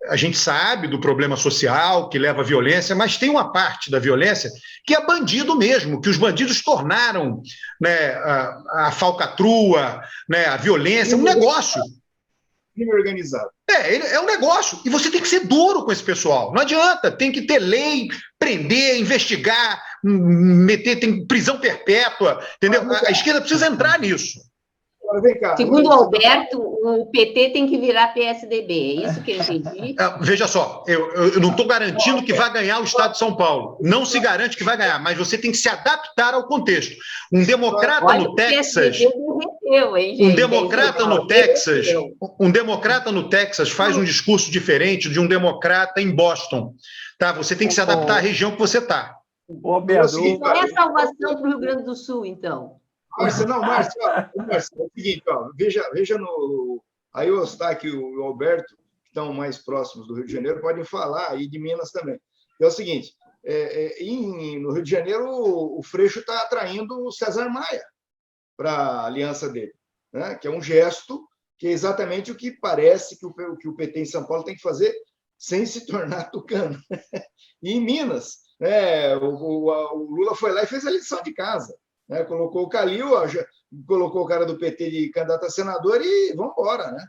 A gente sabe do problema social que leva à violência, mas tem uma parte da violência que é bandido mesmo, que os bandidos tornaram, né, a falcatrua, né, a violência, um negócio. Crime organizado. É um negócio. E você tem que ser duro com esse pessoal. Não adianta. Tem que ter lei, prender, investigar, tem prisão perpétua. Entendeu? A esquerda precisa entrar nisso. Agora, vem cá. Segundo o Alberto, o PT tem que virar PSDB. É isso que eu entendi? Veja só, eu não estou garantindo que vai ganhar o Estado de São Paulo. Não se garante que vai ganhar, mas você tem que se adaptar ao contexto. Um democrata no Texas... Um democrata no Texas faz um discurso diferente de um democrata em Boston. Tá? Você tem que se adaptar à região que você está. Qual é a salvação para o Rio Grande do Sul, então? Márcia, é o seguinte, veja no... Aí o Eustáquio e o Alberto, que estão mais próximos do Rio de Janeiro, podem falar, e de Minas também. É o seguinte, no Rio de Janeiro, o Freixo está atraindo o César Maia para a aliança dele, né? Que é um gesto que é exatamente o que parece que o PT em São Paulo tem que fazer sem se tornar tucano. E em Minas, o Lula foi lá e fez a lição de casa. Né? Colocou o Calil, colocou o cara do PT de candidato a senador e vamos embora. Né?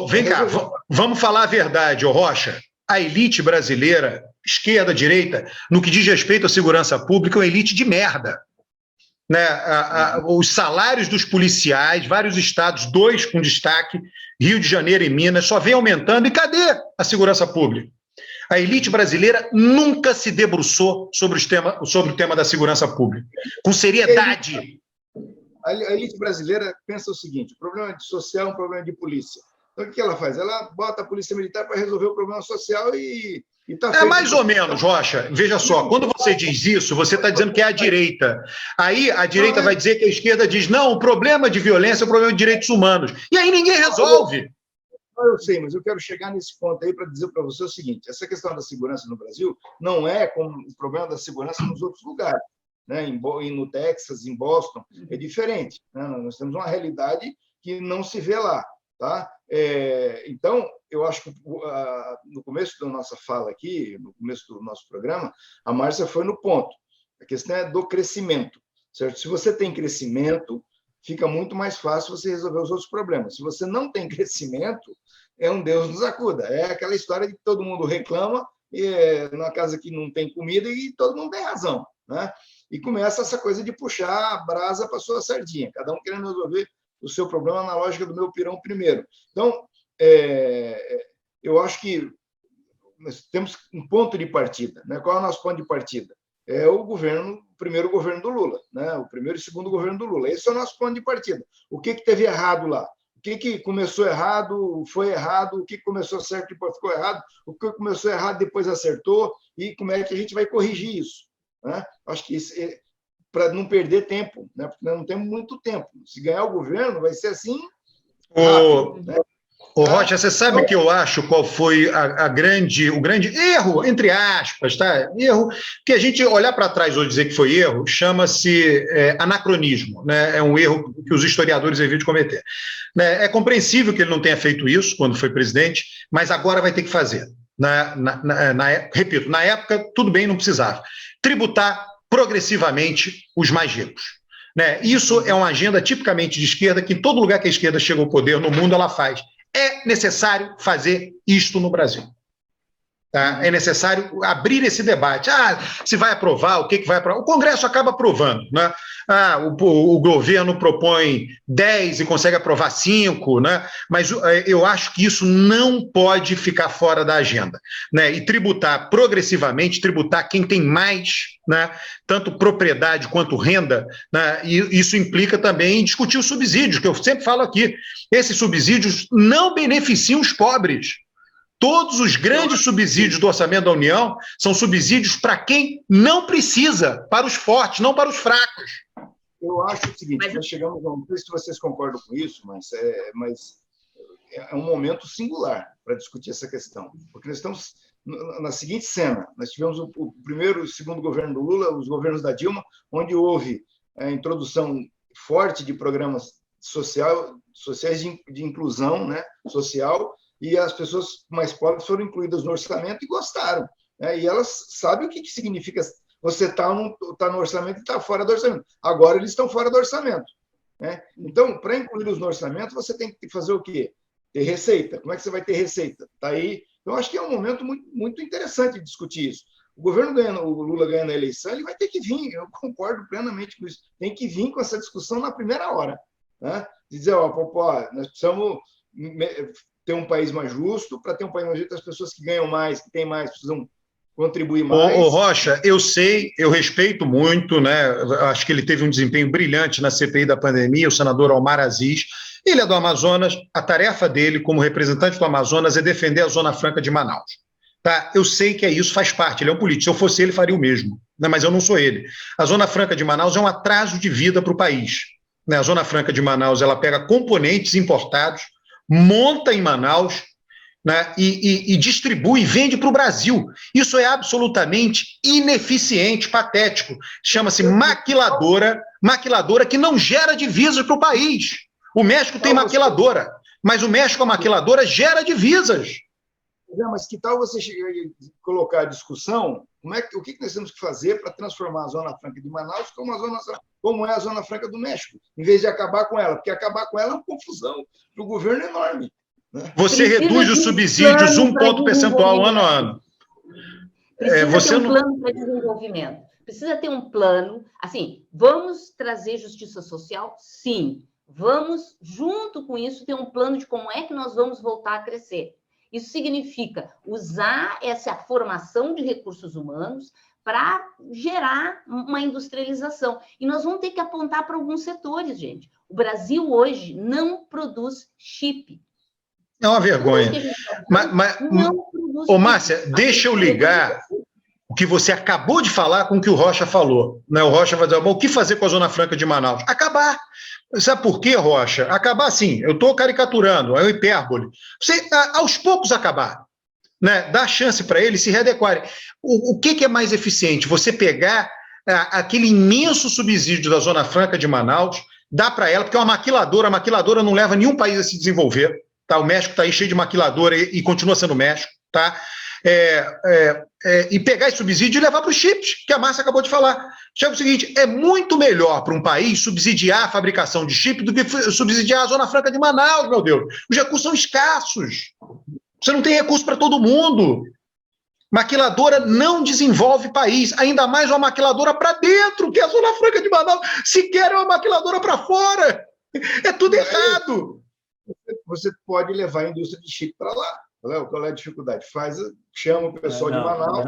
Vem cá, vamos falar a verdade, Rocha. A elite brasileira, esquerda, direita, no que diz respeito à segurança pública, é uma elite de merda. Né? Os salários dos policiais, vários estados, 2 com destaque, Rio de Janeiro e Minas, só vem aumentando. E cadê a segurança pública? A elite brasileira nunca se debruçou sobre o tema da segurança pública, com seriedade. A elite brasileira pensa o seguinte: o problema social é um problema de polícia. Então, o que ela faz? Ela bota a polícia militar para resolver o problema social e tá mais ou menos, Rocha. Veja só, quando você diz isso, você está dizendo que é a direita. Aí a direita vai dizer que a esquerda diz, não, o problema de violência é o problema de direitos humanos. E aí ninguém resolve. Eu sei, mas eu quero chegar nesse ponto aí para dizer para você o seguinte: essa questão da segurança no Brasil não é como o problema da segurança nos outros lugares. Né? No Texas, em Boston, é diferente. Né? Nós temos uma realidade que não se vê lá. Tá? Então, eu acho que no começo da nossa fala aqui, no começo do nosso programa, a Márcia foi no ponto. A questão é do crescimento. Certo? Se você tem crescimento, fica muito mais fácil você resolver os outros problemas. Se você não tem crescimento, é um Deus nos acuda. É aquela história de que todo mundo reclama numa casa que não tem comida e todo mundo tem razão. Né? E começa essa coisa de puxar a brasa para a sua sardinha, cada um querendo resolver o seu problema na lógica do meu pirão primeiro. Então, eu acho que nós temos um ponto de partida. Né? Qual é o nosso ponto de partida? É o primeiro governo do Lula, né? O primeiro e segundo governo do Lula. Esse é o nosso ponto de partida. O que teve errado lá? O que começou errado, foi errado, o que começou certo e depois ficou errado, o que começou errado depois acertou, e como é que a gente vai corrigir isso? Né? Acho que isso para não perder tempo, né? Porque nós não temos muito tempo. Se ganhar o governo, vai ser assim. Rápido, né? Rocha, você sabe que eu acho qual foi o grande erro, entre aspas, tá? Erro, que a gente olhar para trás hoje e dizer que foi erro, chama-se anacronismo, né? É um erro que os historiadores evitam cometer. É compreensível que ele não tenha feito isso quando foi presidente, mas agora vai ter que fazer. Repito, na época, tudo bem, não precisava. Tributar progressivamente os mais ricos. Né? Isso é uma agenda tipicamente de esquerda, que em todo lugar que a esquerda chega ao poder no mundo, ela faz. É necessário fazer isto no Brasil. Tá? É necessário abrir esse debate. Se vai aprovar, o que vai aprovar? O Congresso acaba aprovando. Né? O governo propõe 10 e consegue aprovar 5, né? Mas eu acho que isso não pode ficar fora da agenda. Né? E tributar progressivamente, tributar quem tem mais, né? Tanto propriedade quanto renda, né? E isso implica também discutir os subsídios, que eu sempre falo aqui. Esses subsídios não beneficiam os pobres. Todos os grandes subsídios do orçamento da União são subsídios para quem não precisa, para os fortes, não para os fracos. Eu acho o seguinte, nós chegamos, não sei se vocês concordam com isso, mas é um momento singular para discutir essa questão, porque nós estamos na seguinte cena: nós tivemos o primeiro e o segundo governo do Lula, os governos da Dilma, onde houve a introdução forte de programas sociais de inclusão, né, social, e as pessoas mais pobres foram incluídas no orçamento e gostaram, né, e elas sabem o que significa você tá no orçamento e está fora do orçamento. Agora eles estão fora do orçamento, né? Então, para incluí-los no orçamento, você tem que fazer o quê? Ter receita. Como é que você vai ter receita? Tá aí. Eu acho que é um momento muito, muito interessante de discutir isso. O Lula ganhando a eleição, ele vai ter que vir. Eu concordo plenamente com isso. Tem que vir com essa discussão na primeira hora, né? Dizer, nós precisamos ter um país mais justo. Para ter um país mais justo, as pessoas que ganham mais, que têm mais, precisam contribuir mais. Ô, Rocha, eu sei, eu respeito muito, né? Acho que ele teve um desempenho brilhante na CPI da pandemia, o senador Omar Aziz. Ele é do Amazonas, a tarefa dele como representante do Amazonas é defender a Zona Franca de Manaus. Tá? Eu sei que isso faz parte, ele é um político. Se eu fosse ele, faria o mesmo, né? Mas eu não sou ele. A Zona Franca de Manaus é um atraso de vida para o país, né? A Zona Franca de Manaus, ela pega componentes importados, monta em Manaus, né, e distribui e vende para o Brasil. Isso é absolutamente ineficiente, patético. Chama-se maquiladora que não gera divisas para o país. O México tem maquiladora, mas o México, a maquiladora, gera divisas. Mas que tal você colocar a discussão, o que nós temos que fazer para transformar a Zona Franca de Manaus como é a Zona Franca do México, em vez de acabar com ela, porque acabar com ela é uma confusão para o governo enorme. Você reduz os subsídios 1 ponto percentual ano a ano. Precisa ter um plano para desenvolvimento. Precisa ter um plano. Assim, vamos trazer justiça social? Sim. Vamos, junto com isso, ter um plano de como é que nós vamos voltar a crescer. Isso significa usar essa formação de recursos humanos para gerar uma industrialização. E nós vamos ter que apontar para alguns setores, gente. O Brasil hoje não produz chip. É uma vergonha. Ô, Márcia, deixa eu ligar o que você acabou de falar com o que o Rocha falou. Né? O Rocha vai dizer, o que fazer com a Zona Franca de Manaus? Acabar. Sabe por quê, Rocha? Acabar assim, eu estou caricaturando, é uma hipérbole. Você, aos poucos, acabar. Né? Dá chance para eles se readequarem. O que é mais eficiente? Você pegar aquele imenso subsídio da Zona Franca de Manaus, dá para ela, porque é uma maquiladora, a maquiladora não leva nenhum país a se desenvolver. Tá? O México está aí cheio de maquiladora e continua sendo México. Tá? E pegar esse subsídio e levar para os chips, que a Márcia acabou de falar. É o seguinte, é muito melhor para um país subsidiar a fabricação de chip do que subsidiar a Zona Franca de Manaus, meu Deus. Os recursos são escassos. Você não tem recurso para todo mundo. Maquiladora não desenvolve país, ainda mais uma maquiladora para dentro, que é a Zona Franca de Manaus. Sequer é uma maquiladora para fora. É tudo errado. Você pode levar a indústria de chip para lá. Qual é a dificuldade? Chama o pessoal de Manaus.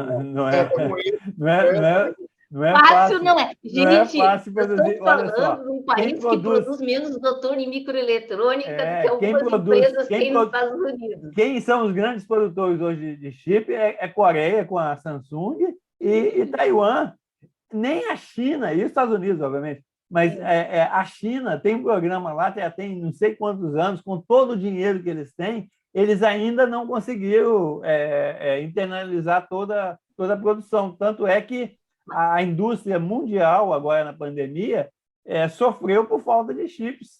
Não é fácil, não é. Gente, não é fácil produzir. Estamos falando de um país que produz menos doutor em microeletrônica do que algumas empresas que tem nos Estados Unidos. Quem são os grandes produtores hoje de chip é Coreia, com a Samsung, e Taiwan. Nem a China, e os Estados Unidos, obviamente, mas a China tem um programa lá, tem não sei quantos anos, com todo o dinheiro que eles têm, eles ainda não conseguiram internalizar toda a produção. Tanto é que a indústria mundial, agora na pandemia, sofreu por falta de chips,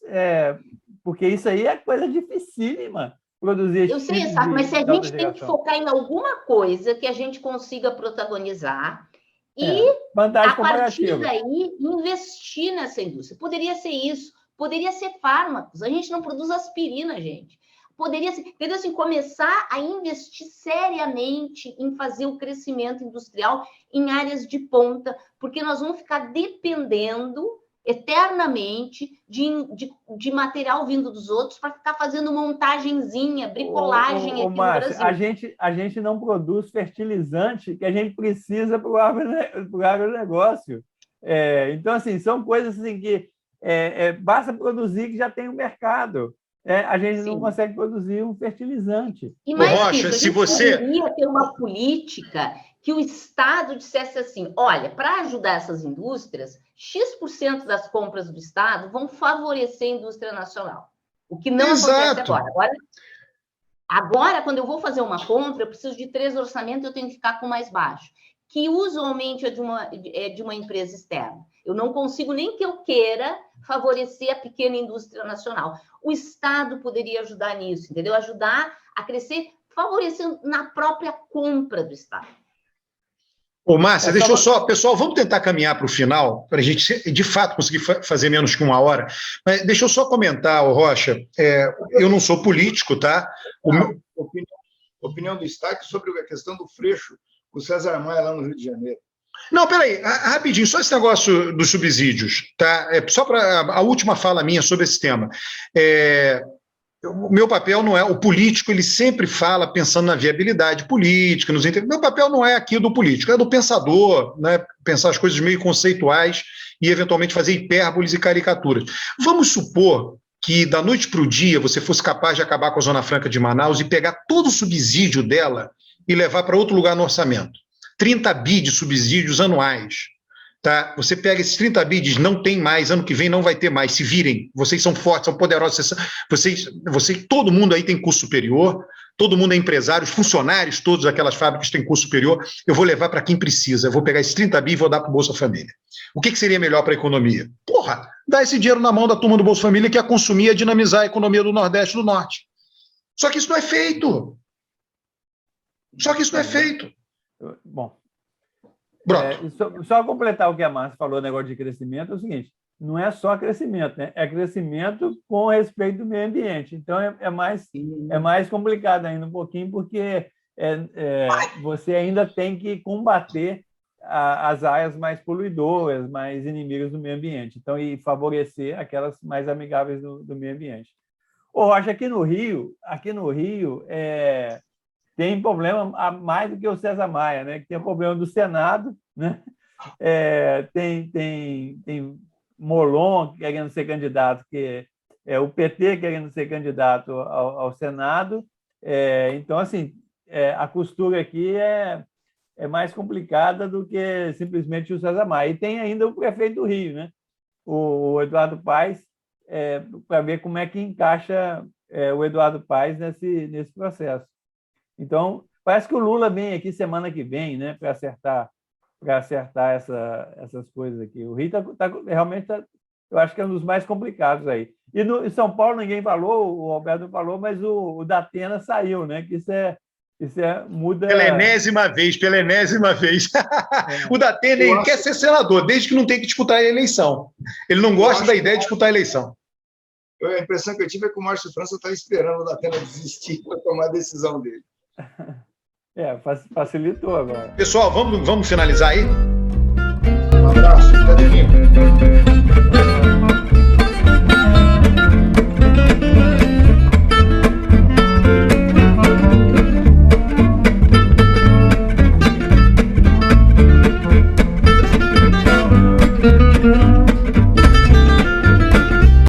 porque isso aí é coisa dificílima, produzir chips. Eu sei, sabe, mas se a gente tem que focar em alguma coisa que a gente consiga protagonizar e, a partir daí, investir nessa indústria. Poderia ser isso, poderia ser fármacos. A gente não produz aspirina, gente. Poderia ser, entendeu? Assim, começar a investir seriamente em fazer o crescimento industrial em áreas de ponta, porque nós vamos ficar dependendo eternamente de material vindo dos outros para ficar fazendo montagenzinha, bricolagem aqui Márcia, no Brasil. A gente não produz fertilizante que a gente precisa para o agronegócio. Então, assim, são coisas assim que basta produzir que já tem o mercado. a gente não consegue produzir um fertilizante. E mais Rocha, isso, se você poderia ter uma política que o Estado dissesse assim, olha, para ajudar essas indústrias, X% das compras do Estado vão favorecer a indústria nacional. O que não acontece agora. Agora, quando eu vou fazer uma compra, eu preciso de 3 orçamentos, eu tenho que ficar com o mais baixo, que usualmente é de uma empresa externa. Eu não consigo, nem que eu queira, favorecer a pequena indústria nacional. O Estado poderia ajudar nisso, entendeu? Ajudar a crescer, favorecendo na própria compra do Estado. Ô, Márcia, deixa eu só... Pessoal, vamos tentar caminhar para o final, para a gente, de fato, conseguir fazer menos que 1 hora. Mas deixa eu só comentar, Rocha, eu não sou político, tá? Opinião do Stack sobre a questão do Freixo, com o César Maia lá no Rio de Janeiro. Não, peraí, rapidinho, só esse negócio dos subsídios, tá? Só para a última fala minha sobre esse tema. O meu papel não é... O político, ele sempre fala pensando na viabilidade política, meu papel não é aqui do político, é do pensador, né? Pensar as coisas meio conceituais e, eventualmente, fazer hipérboles e caricaturas. Vamos supor que, da noite para o dia, você fosse capaz de acabar com a Zona Franca de Manaus e pegar todo o subsídio dela e levar para outro lugar no orçamento. 30 bi de subsídios anuais. Tá? Você pega esses 30 bi, diz, não tem mais, ano que vem não vai ter mais, se virem, vocês são fortes, são poderosos, todo mundo aí tem curso superior, todo mundo é empresário, os funcionários, todas aquelas fábricas têm curso superior, eu vou levar para quem precisa, eu vou pegar esses 30 bi e vou dar para o Bolsa Família. O que seria melhor para a economia? Porra, dar esse dinheiro na mão da turma do Bolsa Família que ia consumir e ia dinamizar a economia do Nordeste e do Norte. Só que isso não é feito. Bom, só completar o que a Márcia falou, negócio de crescimento, é o seguinte, não é só crescimento, né? É crescimento com respeito do meio ambiente. Então, é mais complicado ainda um pouquinho, porque você ainda tem que combater as áreas mais poluidoras, mais inimigas do meio ambiente, então, e favorecer aquelas mais amigáveis do meio ambiente. Rocha, aqui no Rio, tem problema a mais do que o César Maia, né? Que tem o problema do Senado, né? Tem Molon querendo ser candidato, que é o PT querendo ser candidato ao Senado. Então, assim, a costura aqui é mais complicada do que simplesmente o César Maia. E tem ainda o prefeito do Rio, né? O Eduardo Paes, para ver como é que encaixa o Eduardo Paes nesse processo. Então, parece que o Lula vem aqui semana que vem, né, para acertar essas coisas aqui. O Rio realmente eu acho que é um dos mais complicados aí. E em São Paulo ninguém falou, o Alberto falou, mas o Datena saiu, né? Que isso muda... Pela enésima vez. O Datena ele quer ser senador, desde que não tem que disputar a eleição. Ele não gosta da ideia de disputar a eleição. A impressão que eu tive é que o Márcio França está esperando o Datena desistir para tomar a decisão dele. Facilitou agora. Pessoal, vamos finalizar aí? Um abraço, até domingo.